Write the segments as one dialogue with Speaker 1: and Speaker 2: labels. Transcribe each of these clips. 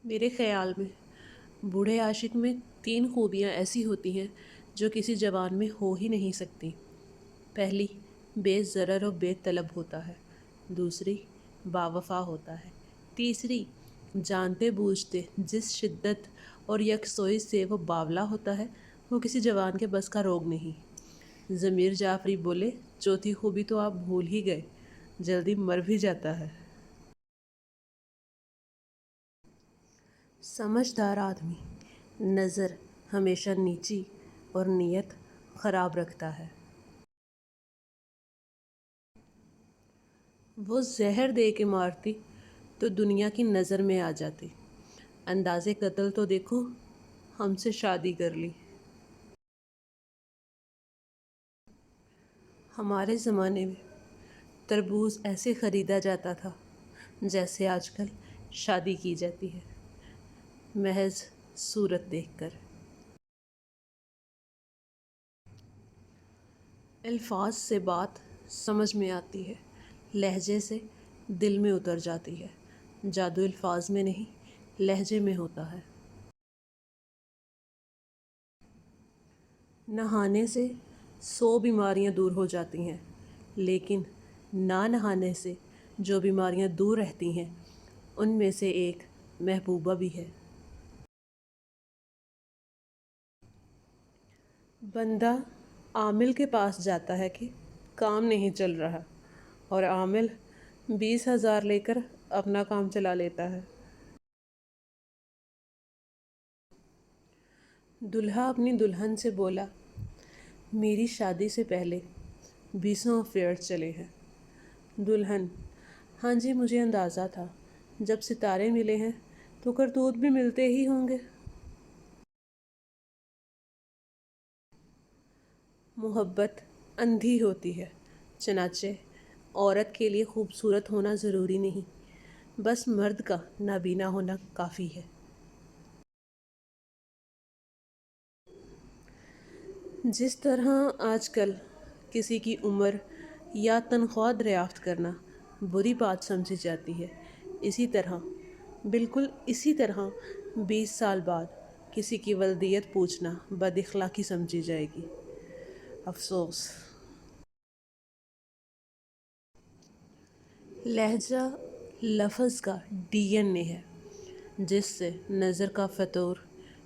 Speaker 1: میرے خیال میں بوڑھے عاشق میں 3 خوبیاں ایسی ہوتی ہیں جو کسی جوان میں ہو ہی نہیں سکتی۔ پہلی، بے ضرر و بے طلب ہوتا ہے۔ دوسری، باوفا ہوتا ہے۔ تیسری، جانتے بوجھتے جس شدت اور یکسوئی سے وہ باولا ہوتا ہے وہ کسی جوان کے بس کا روگ نہیں۔ ضمیر جعفری بولے، چوتھی خوبی تو آپ بھول ہی گئے، جلدی مر بھی جاتا ہے۔ سمجھدار آدمی نظر ہمیشہ نیچی اور نیت خراب رکھتا ہے۔ وہ زہر دے کے مارتی تو دنیا کی نظر میں آ جاتی۔ انداز قتل تو دیکھو، ہم سے شادی کر لی۔ ہمارے زمانے میں تربوز ایسے خریدا جاتا تھا جیسے آج کل شادی کی جاتی ہے، محض صورت دیکھ کر۔ الفاظ سے بات سمجھ میں آتی ہے، لہجے سے دل میں اتر جاتی ہے۔ جادو الفاظ میں نہیں، لہجے میں ہوتا ہے۔ نہانے سے 100 بیماریاں دور ہو جاتی ہیں، لیکن نہ نہانے سے جو بیماریاں دور رہتی ہیں ان میں سے ایک محبوبہ بھی ہے۔ بندہ عامل کے پاس جاتا ہے کہ کام نہیں چل رہا، اور عامل 20,000 لے کر اپنا کام چلا لیتا ہے۔ دلہا اپنی دلہن سے بولا، میری شادی سے پہلے 20 افیئر چلے ہیں۔ دلہن، ہاں جی مجھے اندازہ تھا، جب ستارے ملے ہیں تو کرتوت بھی ملتے ہی ہوں گے۔ محبت اندھی ہوتی ہے، چنانچہ عورت کے لیے خوبصورت ہونا ضروری نہیں، بس مرد کا نابینا ہونا کافی ہے۔ جس طرح آج کل کسی کی عمر یا تنخواہ دریافت کرنا بری بات سمجھی جاتی ہے، بالکل اسی طرح 20 سال بعد کسی کی ولدیت پوچھنا بد اخلاقی سمجھی جائے گی۔ افسوس! لہجہ لفظ کا ڈی این اے ہے، جس سے نظر کا فطور،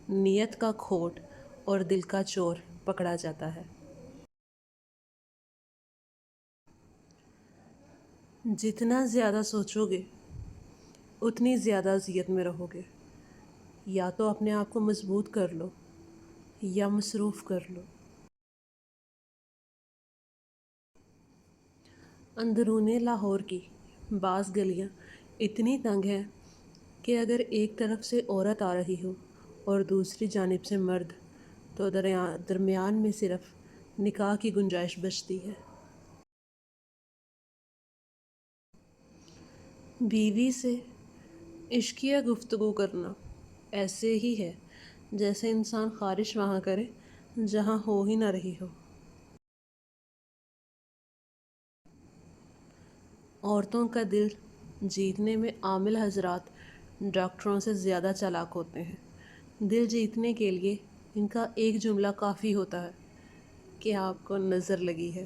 Speaker 1: نیت کا کھوٹ اور دل کا چور پکڑا جاتا ہے۔ جتنا زیادہ سوچو گے اتنی زیادہ اذیت میں رہو گے۔ یا تو اپنے آپ کو مضبوط کر لو یا مصروف کر لو۔ اندرون لاہور کی بعض گلیاں اتنی تنگ ہیں کہ اگر ایک طرف سے عورت آ رہی ہو اور دوسری جانب سے مرد تو درمیان میں صرف نکاح کی گنجائش بچتی ہے۔ بیوی سے عشقیہ گفتگو کرنا ایسے ہی ہے جیسے انسان خارش وہاں کرے جہاں ہو ہی نہ رہی ہو۔ عورتوں کا دل جیتنے میں عامل حضرات ڈاکٹروں سے زیادہ چالاک ہوتے ہیں۔ دل جیتنے کے لیے ان کا ایک جملہ کافی ہوتا ہے کہ آپ کو نظر لگی ہے۔